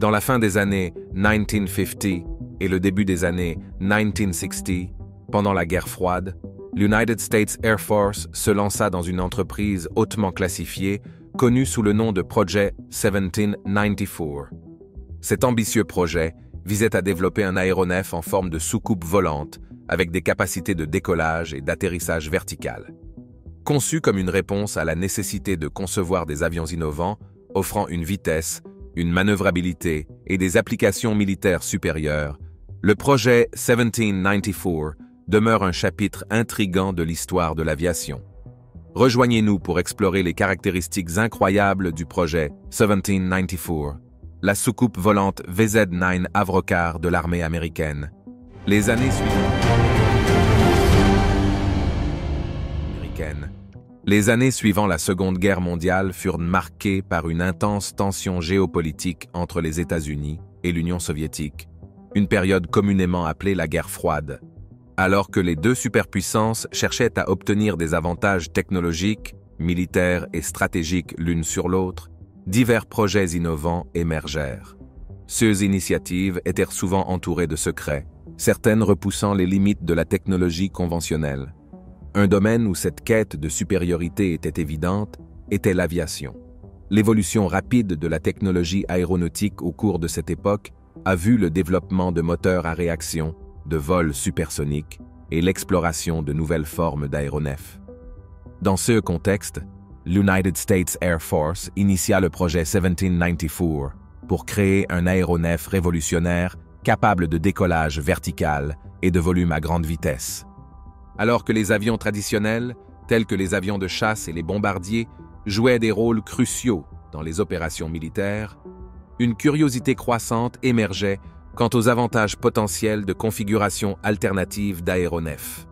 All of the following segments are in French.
Dans la fin des années 1950 et le début des années 1960, pendant la guerre froide, l'United States Air Force se lança dans une entreprise hautement classifiée, connue sous le nom de Projet 1794. Cet ambitieux projet visait à développer un aéronef en forme de soucoupe volante avec des capacités de décollage et d'atterrissage vertical. Conçu comme une réponse à la nécessité de concevoir des avions innovants, offrant une vitesse, une manœuvrabilité et des applications militaires supérieures, le projet 1794 demeure un chapitre intrigant de l'histoire de l'aviation. Rejoignez-nous pour explorer les caractéristiques incroyables du projet 1794, la soucoupe volante VZ-9 Avrocar de l'armée américaine. Les années suivant la Seconde Guerre mondiale furent marquées par une intense tension géopolitique entre les États-Unis et l'Union soviétique, une période communément appelée la guerre froide. Alors que les deux superpuissances cherchaient à obtenir des avantages technologiques, militaires et stratégiques l'une sur l'autre, divers projets innovants émergèrent. Ces initiatives étaient souvent entourées de secrets, certaines repoussant les limites de la technologie conventionnelle. Un domaine où cette quête de supériorité était évidente était l'aviation. L'évolution rapide de la technologie aéronautique au cours de cette époque a vu le développement de moteurs à réaction, de vols supersoniques et l'exploration de nouvelles formes d'aéronefs. Dans ce contexte, l'United States Air Force initia le projet 1794 pour créer un aéronef révolutionnaire capable de décollage vertical et de volume à grande vitesse. Alors que les avions traditionnels, tels que les avions de chasse et les bombardiers, jouaient des rôles cruciaux dans les opérations militaires, une curiosité croissante émergeait quant aux avantages potentiels de configuration alternative d'aéronefs.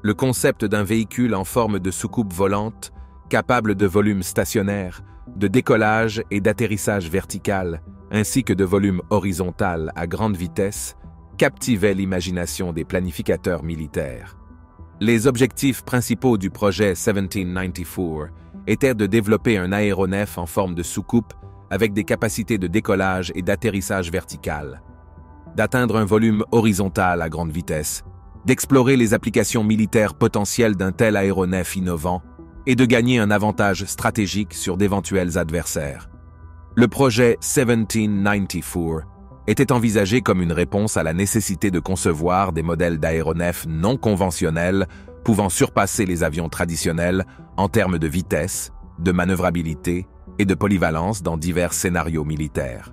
Le concept d'un véhicule en forme de soucoupe volante, capable de volume stationnaire, de décollage et d'atterrissage vertical, ainsi que de volume horizontal à grande vitesse, captivait l'imagination des planificateurs militaires. Les objectifs principaux du projet 1794 étaient de développer un aéronef en forme de soucoupe avec des capacités de décollage et d'atterrissage vertical, d'atteindre un volume horizontal à grande vitesse, d'explorer les applications militaires potentielles d'un tel aéronef innovant et de gagner un avantage stratégique sur d'éventuels adversaires. Le projet 1794 était envisagé comme une réponse à la nécessité de concevoir des modèles d'aéronefs non conventionnels pouvant surpasser les avions traditionnels en termes de vitesse, de manœuvrabilité et de polyvalence dans divers scénarios militaires.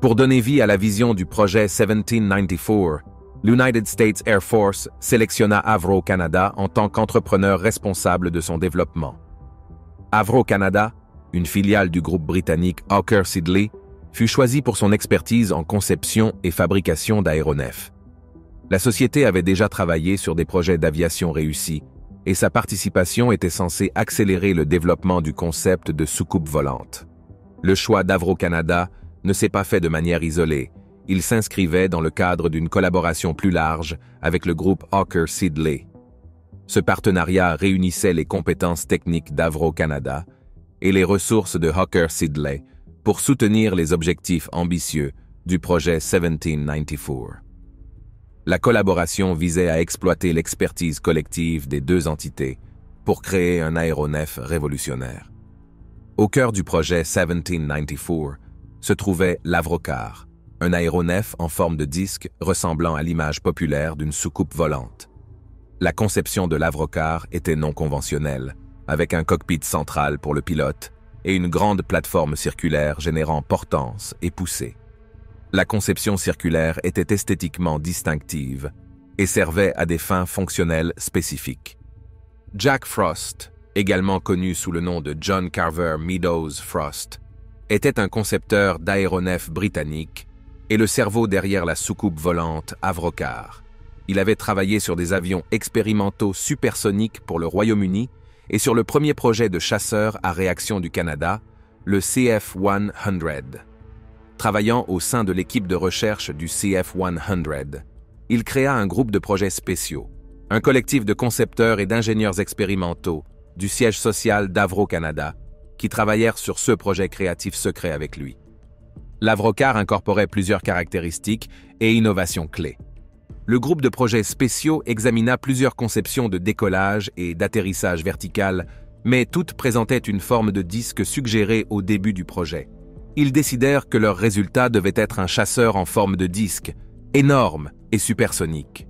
Pour donner vie à la vision du projet 1794, l'United States Air Force sélectionna Avro Canada en tant qu'entrepreneur responsable de son développement. Avro Canada, une filiale du groupe britannique Hawker Siddeley, fut choisie pour son expertise en conception et fabrication d'aéronefs. La société avait déjà travaillé sur des projets d'aviation réussis et sa participation était censée accélérer le développement du concept de soucoupe volante. Le choix d'Avro Canada ne s'est pas fait de manière isolée. Il s'inscrivait dans le cadre d'une collaboration plus large avec le groupe Hawker Siddeley. Ce partenariat réunissait les compétences techniques d'Avro Canada et les ressources de Hawker Siddeley pour soutenir les objectifs ambitieux du projet 1794. La collaboration visait à exploiter l'expertise collective des deux entités pour créer un aéronef révolutionnaire. Au cœur du projet 1794 se trouvait l'Avrocar, un aéronef en forme de disque ressemblant à l'image populaire d'une soucoupe volante. La conception de l'Avrocar était non conventionnelle, avec un cockpit central pour le pilote et une grande plateforme circulaire générant portance et poussée. La conception circulaire était esthétiquement distinctive et servait à des fins fonctionnelles spécifiques. Jack Frost, également connu sous le nom de John Carver Meadows Frost, était un concepteur d'aéronefs britannique et le cerveau derrière la soucoupe volante Avrocar. Il avait travaillé sur des avions expérimentaux supersoniques pour le Royaume-Uni et sur le premier projet de chasseur à réaction du Canada, le CF-100. Travaillant au sein de l'équipe de recherche du CF-100, il créa un groupe de projets spéciaux, un collectif de concepteurs et d'ingénieurs expérimentaux du siège social d'Avro Canada qui travaillèrent sur ce projet créatif secret avec lui. L'Avrocar incorporait plusieurs caractéristiques et innovations clés. Le groupe de projets spéciaux examina plusieurs conceptions de décollage et d'atterrissage vertical, mais toutes présentaient une forme de disque suggérée au début du projet. Ils décidèrent que leur résultat devait être un chasseur en forme de disque, énorme et supersonique.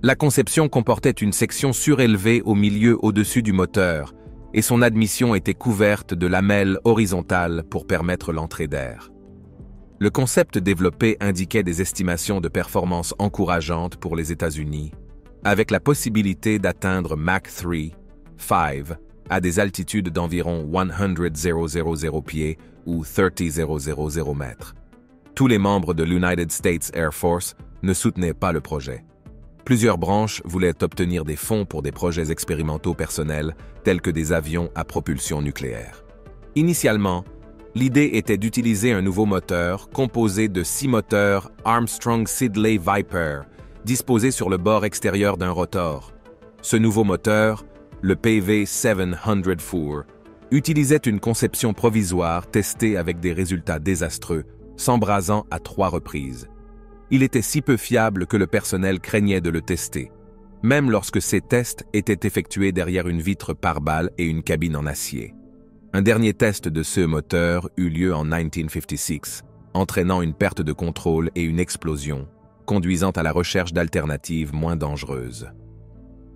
La conception comportait une section surélevée au milieu au-dessus du moteur, et son admission était couverte de lamelles horizontales pour permettre l'entrée d'air. Le concept développé indiquait des estimations de performance encourageantes pour les États-Unis, avec la possibilité d'atteindre Mach 3, à des altitudes d'environ 100,000 pieds ou 30,000 mètres. Tous les membres de l'United States Air Force ne soutenaient pas le projet. Plusieurs branches voulaient obtenir des fonds pour des projets expérimentaux personnels tels que des avions à propulsion nucléaire. Initialement, l'idée était d'utiliser un nouveau moteur composé de 6 moteurs Armstrong Siddeley Viper, disposés sur le bord extérieur d'un rotor. Ce nouveau moteur, le PV704, utilisait une conception provisoire testée avec des résultats désastreux, s'embrasant à 3 reprises. Il était si peu fiable que le personnel craignait de le tester, même lorsque ces tests étaient effectués derrière une vitre pare-balles et une cabine en acier. Un dernier test de ce moteur eut lieu en 1956, entraînant une perte de contrôle et une explosion, conduisant à la recherche d'alternatives moins dangereuses.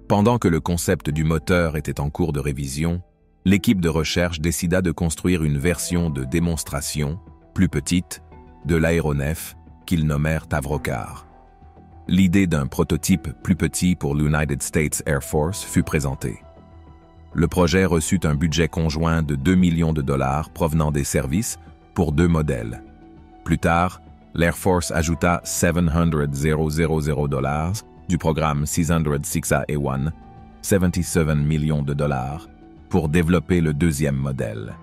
Pendant que le concept du moteur était en cours de révision, l'équipe de recherche décida de construire une version de démonstration, plus petite, de l'aéronef qu'ils nommèrent Avrocar. L'idée d'un prototype plus petit pour l'United States Air Force fut présentée. Le projet reçut un budget conjoint de 2 millions de dollars provenant des services pour 2 modèles. Plus tard, l'Air Force ajouta $700,000 du programme 606A-A1, 77 millions de dollars, pour développer le deuxième modèle.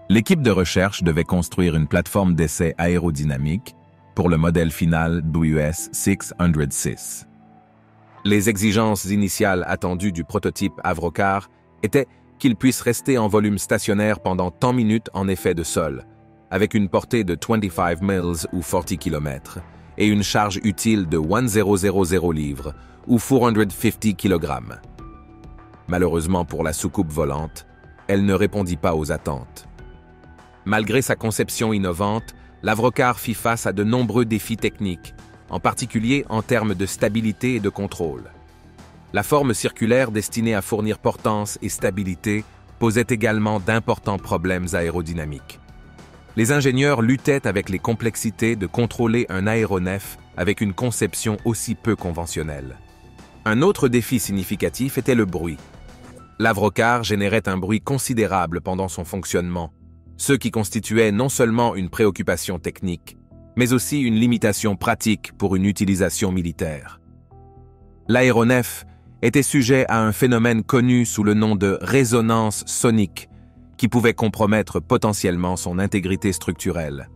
L'équipe de recherche devait construire une plateforme d'essai aérodynamique pour le modèle final WS 606. Les exigences initiales attendues du prototype Avrocar étaient qu'il puisse rester en volume stationnaire pendant tant minutes en effet de sol, avec une portée de 25 miles ou 40 km, et une charge utile de 1000 livres ou 450 kg. Malheureusement pour la soucoupe volante, elle ne répondit pas aux attentes. Malgré sa conception innovante, l'Avrocar fit face à de nombreux défis techniques, en particulier en termes de stabilité et de contrôle. La forme circulaire destinée à fournir portance et stabilité posait également d'importants problèmes aérodynamiques. Les ingénieurs luttaient avec les complexités de contrôler un aéronef avec une conception aussi peu conventionnelle. Un autre défi significatif était le bruit. L'Avrocar générait un bruit considérable pendant son fonctionnement, ce qui constituait non seulement une préoccupation technique, mais aussi une limitation pratique pour une utilisation militaire. L'aéronef était sujet à un phénomène connu sous le nom de résonance sonique, qui pouvait compromettre potentiellement son intégrité structurelle.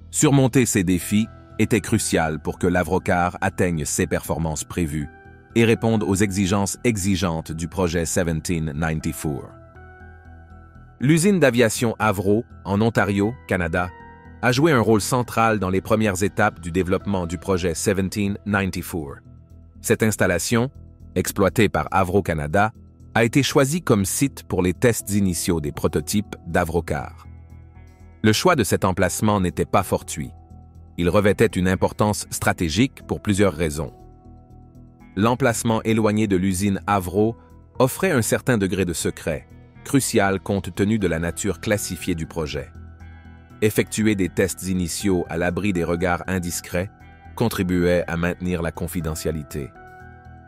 Surmonter ces défis était crucial pour que l'Avrocar atteigne ses performances prévues et réponde aux exigences exigeantes du projet 1794. L'usine d'aviation Avro, en Ontario, Canada, a joué un rôle central dans les premières étapes du développement du projet 1794. Cette installation, exploitée par Avro Canada, a été choisie comme site pour les tests initiaux des prototypes d'Avrocar. Le choix de cet emplacement n'était pas fortuit. Il revêtait une importance stratégique pour plusieurs raisons. L'emplacement éloigné de l'usine Avro offrait un certain degré de secret, crucial compte tenu de la nature classifiée du projet. Effectuer des tests initiaux à l'abri des regards indiscrets contribuait à maintenir la confidentialité.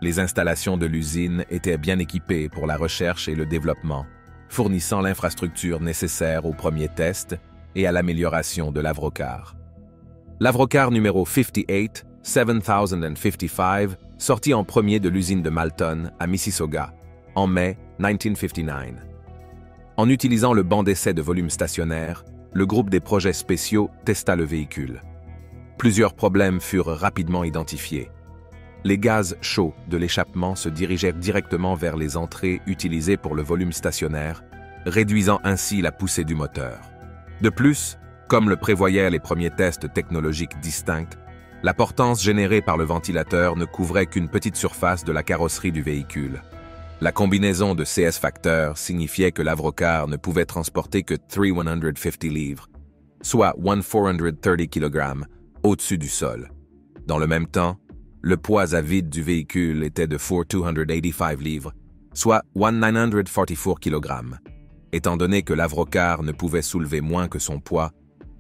Les installations de l'usine étaient bien équipées pour la recherche et le développement, fournissant l'infrastructure nécessaire aux premiers tests et à l'amélioration de l'Avrocar. L'Avrocar numéro 58, 7055, sortit en premier de l'usine de Malton, à Mississauga, en mai 1959. En utilisant le banc d'essai de volume stationnaire, le groupe des projets spéciaux testa le véhicule. Plusieurs problèmes furent rapidement identifiés. Les gaz chauds de l'échappement se dirigèrent directement vers les entrées utilisées pour le volume stationnaire, réduisant ainsi la poussée du moteur. De plus, Comme le prévoyaient les premiers tests technologiques distincts, la portance générée par le ventilateur ne couvrait qu'une petite surface de la carrosserie du véhicule. La combinaison de CS facteurs signifiait que l'Avrocar ne pouvait transporter que 350 livres, soit 1430 kg, au-dessus du sol. Dans le même temps, le poids à vide du véhicule était de 485 livres, soit 1944 kg. Étant donné que l'Avrocar ne pouvait soulever moins que son poids,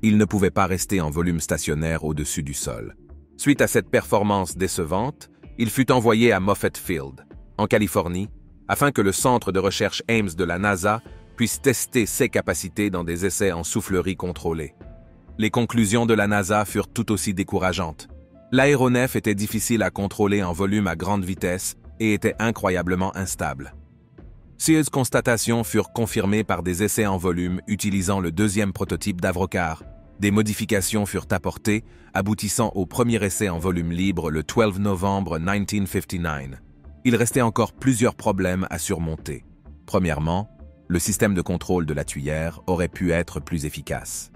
il ne pouvait pas rester en volume stationnaire au-dessus du sol. Suite à cette performance décevante, il fut envoyé à Moffett Field, en Californie, afin que le centre de recherche Ames de la NASA puisse tester ses capacités dans des essais en soufflerie contrôlée. Les conclusions de la NASA furent tout aussi décourageantes. L'aéronef était difficile à contrôler en volume à grande vitesse et était incroyablement instable. Ces constatations furent confirmées par des essais en volume utilisant le deuxième prototype d'Avrocar. Des modifications furent apportées, aboutissant au premier essai en volume libre le 12 novembre 1959. Il restait encore plusieurs problèmes à surmonter. Premièrement, le système de contrôle de la tuyère aurait pu être plus efficace.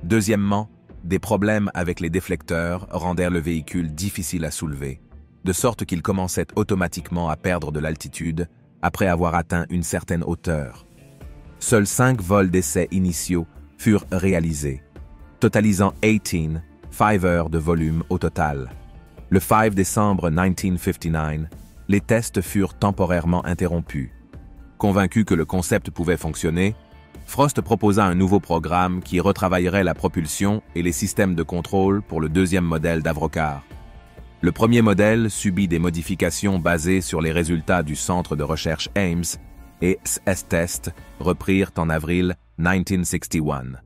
Deuxièmement, des problèmes avec les déflecteurs rendèrent le véhicule difficile à soulever, de sorte qu'il commençait automatiquement à perdre de l'altitude après avoir atteint une certaine hauteur. Seuls 5 vols d'essai initiaux furent réalisés, totalisant 5 heures de volume au total. Le 5 décembre 1959, les tests furent temporairement interrompus. Convaincu que le concept pouvait fonctionner, Frost proposa un nouveau programme qui retravaillerait la propulsion et les systèmes de contrôle pour le deuxième modèle d'Avrocar. Le premier modèle subit des modifications basées sur les résultats du centre de recherche Ames et S-Test reprirent en avril 1961.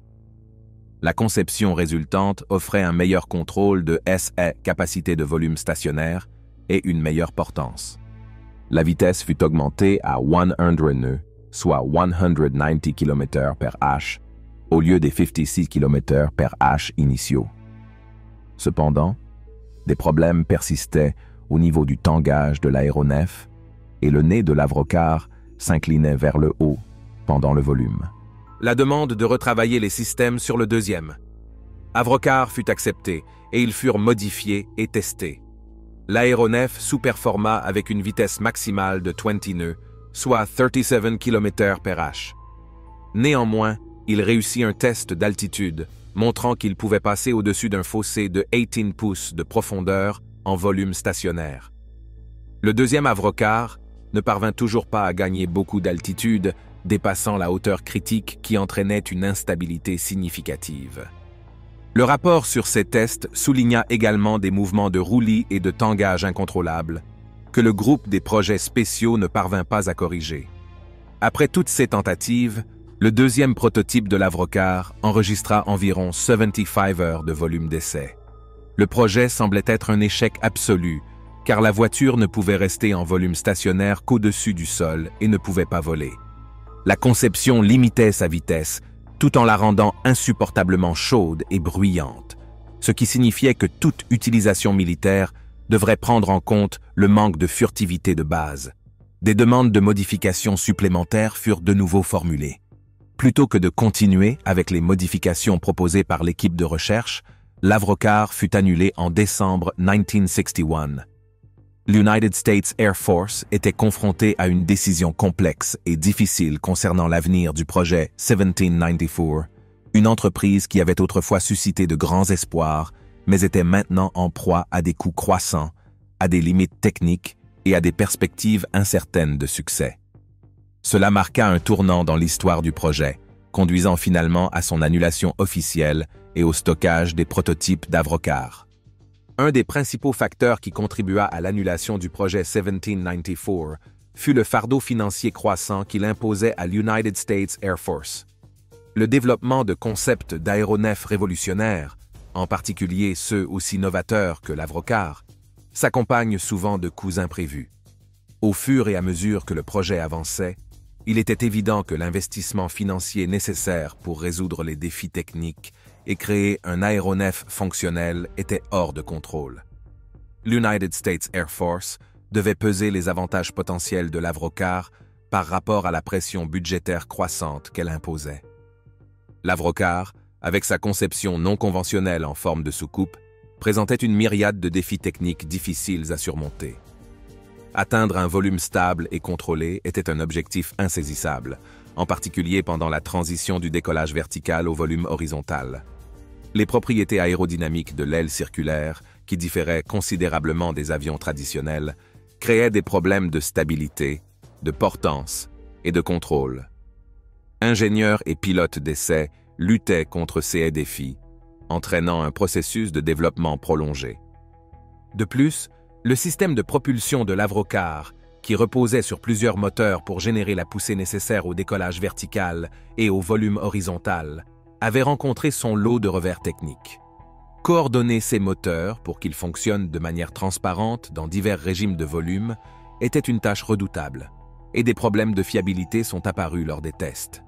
La conception résultante offrait un meilleur contrôle de SE capacité de volume stationnaire et une meilleure portance. La vitesse fut augmentée à 100 nœuds, soit 190 km/h, au lieu des 56 km/h initiaux. Cependant, des problèmes persistaient au niveau du tangage de l'aéronef et le nez de l'Avrocar s'inclinait vers le haut pendant le volume. La demande de retravailler les systèmes sur le deuxième Avrocar fut acceptée et ils furent modifiés et testés. L'aéronef sous-performa avec une vitesse maximale de 20 nœuds, soit 37 km/h. Néanmoins, il réussit un test d'altitude, montrant qu'il pouvait passer au-dessus d'un fossé de 18 pouces de profondeur en volume stationnaire. Le deuxième Avrocar ne parvint toujours pas à gagner beaucoup d'altitude, dépassant la hauteur critique qui entraînait une instabilité significative. Le rapport sur ces tests souligna également des mouvements de roulis et de tangage incontrôlables, que le groupe des projets spéciaux ne parvint pas à corriger. Après toutes ces tentatives, le deuxième prototype de l'Avrocar enregistra environ 75 heures de volume d'essai. Le projet semblait être un échec absolu, car la voiture ne pouvait rester en volume stationnaire qu'au-dessus du sol et ne pouvait pas voler. La conception limitait sa vitesse, tout en la rendant insupportablement chaude et bruyante, ce qui signifiait que toute utilisation militaire devrait prendre en compte le manque de furtivité de base. Des demandes de modifications supplémentaires furent de nouveau formulées. Plutôt que de continuer avec les modifications proposées par l'équipe de recherche, l'Avrocar fut annulé en décembre 1961. L'United States Air Force était confronté à une décision complexe et difficile concernant l'avenir du projet 1794, une entreprise qui avait autrefois suscité de grands espoirs, mais était maintenant en proie à des coûts croissants, à des limites techniques et à des perspectives incertaines de succès. Cela marqua un tournant dans l'histoire du projet, conduisant finalement à son annulation officielle et au stockage des prototypes d'Avrocar. Un des principaux facteurs qui contribua à l'annulation du projet 1794 fut le fardeau financier croissant qu'il imposait à l'United States Air Force. Le développement de concepts d'aéronefs révolutionnaires, en particulier ceux aussi novateurs que l'Avrocar, s'accompagne souvent de coûts imprévus. Au fur et à mesure que le projet avançait, il était évident que l'investissement financier nécessaire pour résoudre les défis techniques et créer un aéronef fonctionnel était hors de contrôle. L'United States Air Force devait peser les avantages potentiels de l'Avrocar par rapport à la pression budgétaire croissante qu'elle imposait. L'Avrocar avec sa conception non conventionnelle en forme de soucoupe, présentait une myriade de défis techniques difficiles à surmonter. Atteindre un volume stable et contrôlé était un objectif insaisissable, en particulier pendant la transition du décollage vertical au volume horizontal. Les propriétés aérodynamiques de l'aile circulaire, qui différaient considérablement des avions traditionnels, créaient des problèmes de stabilité, de portance et de contrôle. Ingénieurs et pilotes d'essai luttaient contre ces défis, entraînant un processus de développement prolongé. De plus, le système de propulsion de l'Avrocar, qui reposait sur plusieurs moteurs pour générer la poussée nécessaire au décollage vertical et au volume horizontal, avait rencontré son lot de revers techniques. Coordonner ces moteurs pour qu'ils fonctionnent de manière transparente dans divers régimes de volume était une tâche redoutable, et des problèmes de fiabilité sont apparus lors des tests.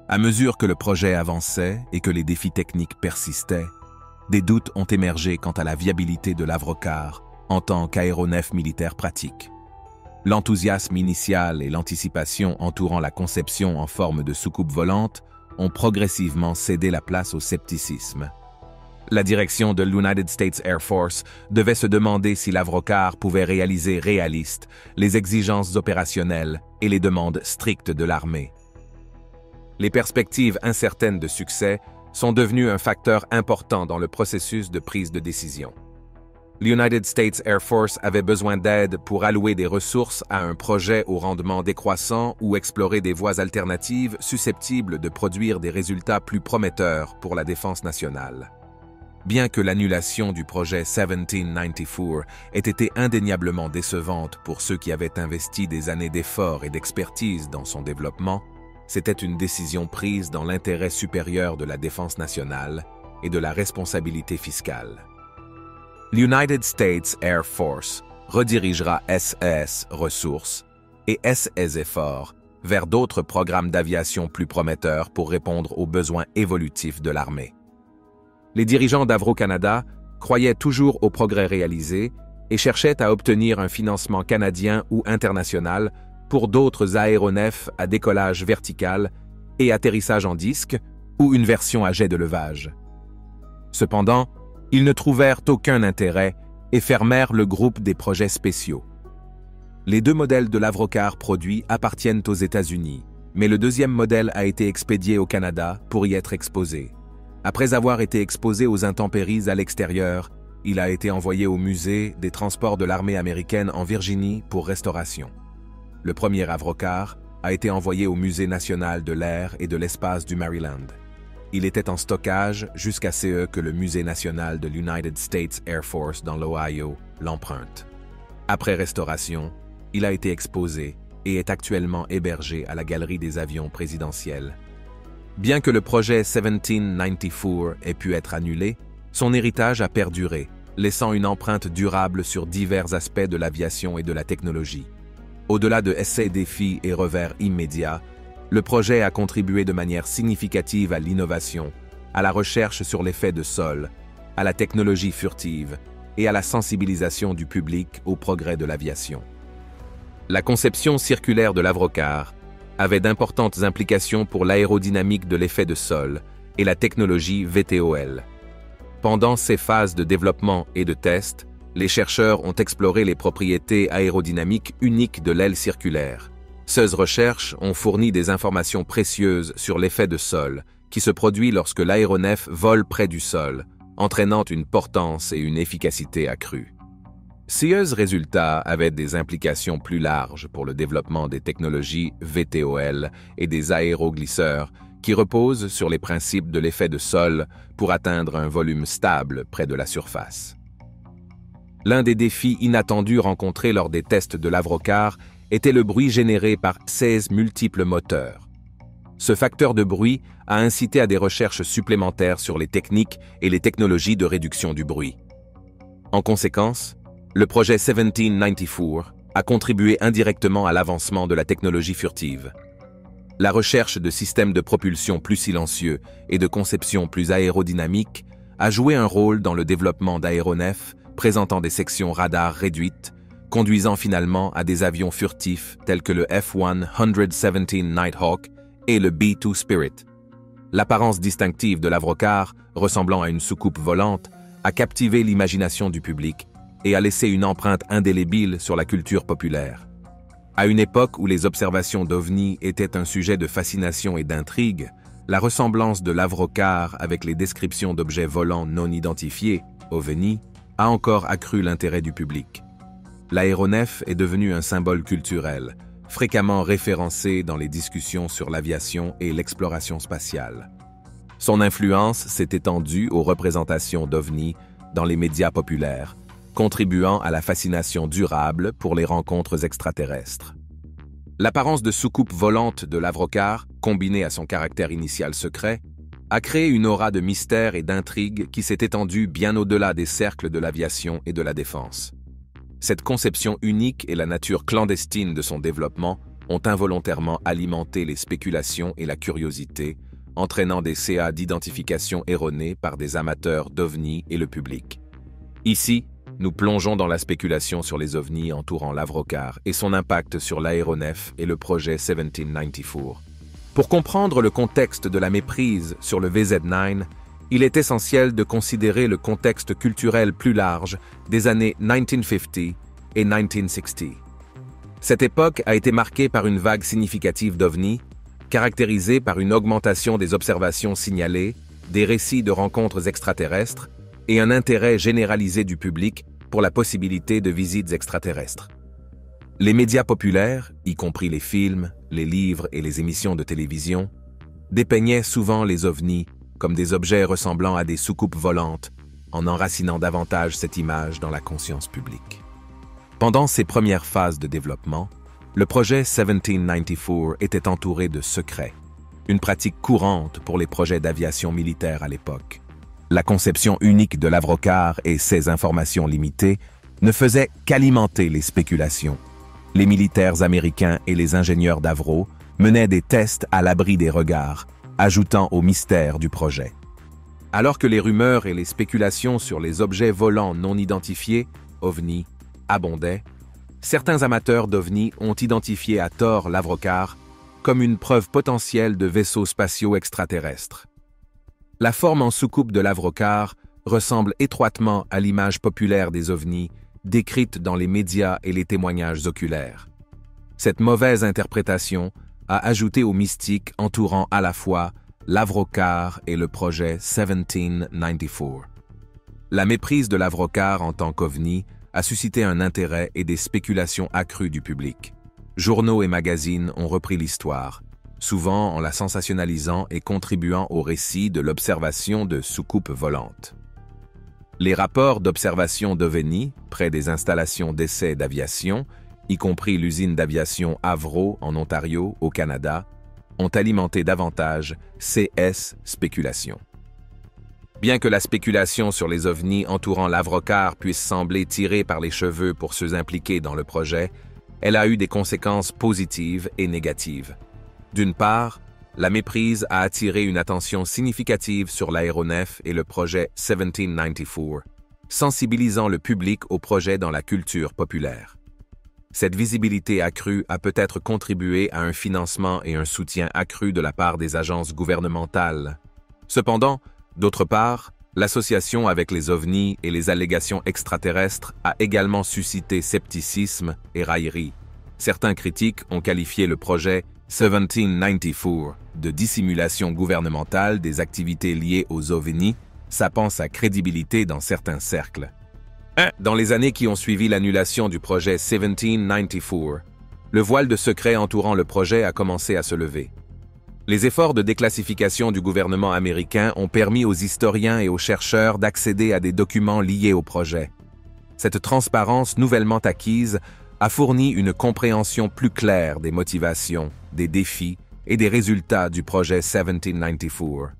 À mesure que le projet avançait et que les défis techniques persistaient, des doutes ont émergé quant à la viabilité de l'Avrocar en tant qu'aéronef militaire pratique. L'enthousiasme initial et l'anticipation entourant la conception en forme de soucoupe volante ont progressivement cédé la place au scepticisme. La direction de l'United States Air Force devait se demander si l'Avrocar pouvait réaliser réaliste les exigences opérationnelles et les demandes strictes de l'armée. Les perspectives incertaines de succès sont devenues un facteur important dans le processus de prise de décision. L'United States Air Force avait besoin d'aide pour allouer des ressources à un projet au rendement décroissant ou explorer des voies alternatives susceptibles de produire des résultats plus prometteurs pour la défense nationale. Bien que l'annulation du projet 1794 ait été indéniablement décevante pour ceux qui avaient investi des années d'efforts et d'expertise dans son développement, c'était une décision prise dans l'intérêt supérieur de la défense nationale et de la responsabilité fiscale. L'United States Air Force redirigera SES Ressources et SES Efforts vers d'autres programmes d'aviation plus prometteurs pour répondre aux besoins évolutifs de l'armée. Les dirigeants d'Avro-Canada croyaient toujours aux progrès réalisés et cherchaient à obtenir un financement canadien ou international pour d'autres aéronefs à décollage vertical et atterrissage en disque ou une version à jet de levage. Cependant, ils ne trouvèrent aucun intérêt et fermèrent le groupe des projets spéciaux. Les deux modèles de l'Avrocar produits appartiennent aux États-Unis, mais le deuxième modèle a été expédié au Canada pour y être exposé. Après avoir été exposé aux intempéries à l'extérieur, il a été envoyé au musée des transports de l'armée américaine en Virginie pour restauration. Le premier Avrocar a été envoyé au Musée national de l'air et de l'espace du Maryland. Il était en stockage jusqu'à ce que le Musée national de l'United States Air Force dans l'Ohio l'emprunte. Après restauration, il a été exposé et est actuellement hébergé à la Galerie des avions présidentiels. Bien que le projet 1794 ait pu être annulé, son héritage a perduré, laissant une empreinte durable sur divers aspects de l'aviation et de la technologie. Au-delà de essais, défis et revers immédiats, le projet a contribué de manière significative à l'innovation, à la recherche sur l'effet de sol, à la technologie furtive et à la sensibilisation du public aux progrès de l'aviation. La conception circulaire de l'Avrocar avait d'importantes implications pour l'aérodynamique de l'effet de sol et la technologie VTOL. Pendant ces phases de développement et de test, les chercheurs ont exploré les propriétés aérodynamiques uniques de l'aile circulaire. Ces recherches ont fourni des informations précieuses sur l'effet de sol, qui se produit lorsque l'aéronef vole près du sol, entraînant une portance et une efficacité accrues. Ces résultats avaient des implications plus larges pour le développement des technologies VTOL et des aéroglisseurs qui reposent sur les principes de l'effet de sol pour atteindre un volume stable près de la surface. L'un des défis inattendus rencontrés lors des tests de l'Avrocar était le bruit généré par 16 multiples moteurs. Ce facteur de bruit a incité à des recherches supplémentaires sur les techniques et les technologies de réduction du bruit. En conséquence, le projet 1794 a contribué indirectement à l'avancement de la technologie furtive. La recherche de systèmes de propulsion plus silencieux et de conception plus aérodynamique a joué un rôle dans le développement d'aéronefs présentant des sections radar réduites, conduisant finalement à des avions furtifs tels que le F-1 117 Nighthawk et le B-2 Spirit. L'apparence distinctive de l'Avrocar, ressemblant à une soucoupe volante, a captivé l'imagination du public et a laissé une empreinte indélébile sur la culture populaire. À une époque où les observations d'OVNI étaient un sujet de fascination et d'intrigue, la ressemblance de l'Avrocar avec les descriptions d'objets volants non identifiés, OVNI, a encore accru l'intérêt du public. L'aéronef est devenu un symbole culturel, fréquemment référencé dans les discussions sur l'aviation et l'exploration spatiale. Son influence s'est étendue aux représentations d'OVNI dans les médias populaires, contribuant à la fascination durable pour les rencontres extraterrestres. L'apparence de soucoupe volante de l'Avrocar, combinée à son caractère initial secret, a créé une aura de mystère et d'intrigue qui s'est étendue bien au-delà des cercles de l'aviation et de la défense. Cette conception unique et la nature clandestine de son développement ont involontairement alimenté les spéculations et la curiosité, entraînant des CA d'identification erronés par des amateurs d'OVNI et le public. Ici, nous plongeons dans la spéculation sur les ovnis entourant l'Avrocar et son impact sur l'aéronef et le projet 1794. Pour comprendre le contexte de la méprise sur le VZ9, il est essentiel de considérer le contexte culturel plus large des années 1950 et 1960. Cette époque a été marquée par une vague significative d'ovnis, caractérisée par une augmentation des observations signalées, des récits de rencontres extraterrestres et un intérêt généralisé du public pour la possibilité de visites extraterrestres. Les médias populaires, y compris les films, les livres et les émissions de télévision, dépeignaient souvent les ovnis comme des objets ressemblant à des soucoupes volantes, en enracinant davantage cette image dans la conscience publique. Pendant ses premières phases de développement, le projet 1794 était entouré de secrets, une pratique courante pour les projets d'aviation militaire à l'époque. La conception unique de l'Avrocar et ses informations limitées ne faisaient qu'alimenter les spéculations. Les militaires américains et les ingénieurs d'Avro menaient des tests à l'abri des regards, ajoutant au mystère du projet. Alors que les rumeurs et les spéculations sur les objets volants non identifiés, OVNI, abondaient, certains amateurs d'OVNI ont identifié à tort l'Avrocar comme une preuve potentielle de vaisseaux spatiaux extraterrestres. La forme en soucoupe de l'Avrocar ressemble étroitement à l'image populaire des ovnis décrite dans les médias et les témoignages oculaires. Cette mauvaise interprétation a ajouté au mystique entourant à la fois l'Avrocar et le projet 1794. La méprise de l'Avrocar en tant qu'OVNI a suscité un intérêt et des spéculations accrues du public. Journaux et magazines ont repris l'histoire, souvent en la sensationnalisant et contribuant au récit de l'observation de soucoupes volantes. Les rapports d'observation d'OVNI près des installations d'essais d'aviation, y compris l'usine d'aviation Avro en Ontario, au Canada, ont alimenté davantage CS spéculation. Bien que la spéculation sur les ovnis entourant l'Avrocar puisse sembler tirée par les cheveux pour ceux impliqués dans le projet, elle a eu des conséquences positives et négatives. D'une part, la méprise a attiré une attention significative sur l'aéronef et le projet 1794, sensibilisant le public au projet dans la culture populaire. Cette visibilité accrue a peut-être contribué à un financement et un soutien accru de la part des agences gouvernementales. Cependant, d'autre part, l'association avec les ovnis et les allégations extraterrestres a également suscité scepticisme et raillerie. Certains critiques ont qualifié le projet 1794 de dissimulation gouvernementale des activités liées aux ovnis, sapant sa crédibilité dans certains cercles. Dans les années qui ont suivi l'annulation du projet 1794, le voile de secret entourant le projet a commencé à se lever. Les efforts de déclassification du gouvernement américain ont permis aux historiens et aux chercheurs d'accéder à des documents liés au projet. Cette transparence nouvellement acquise a fourni une compréhension plus claire des motivations, des défis et des résultats du projet 1794.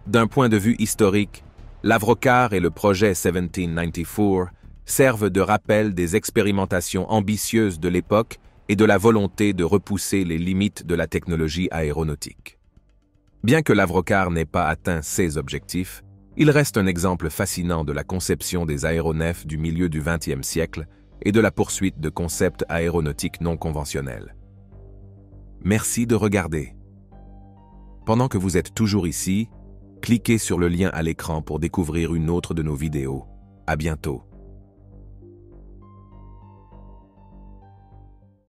D'un point de vue historique, l'Avrocar et le projet 1794 servent de rappel des expérimentations ambitieuses de l'époque et de la volonté de repousser les limites de la technologie aéronautique. Bien que l'Avrocar n'ait pas atteint ses objectifs, il reste un exemple fascinant de la conception des aéronefs du milieu du XXe siècle et de la poursuite de concepts aéronautiques non conventionnels. Merci de regarder. Pendant que vous êtes toujours ici, cliquez sur le lien à l'écran pour découvrir une autre de nos vidéos. À bientôt.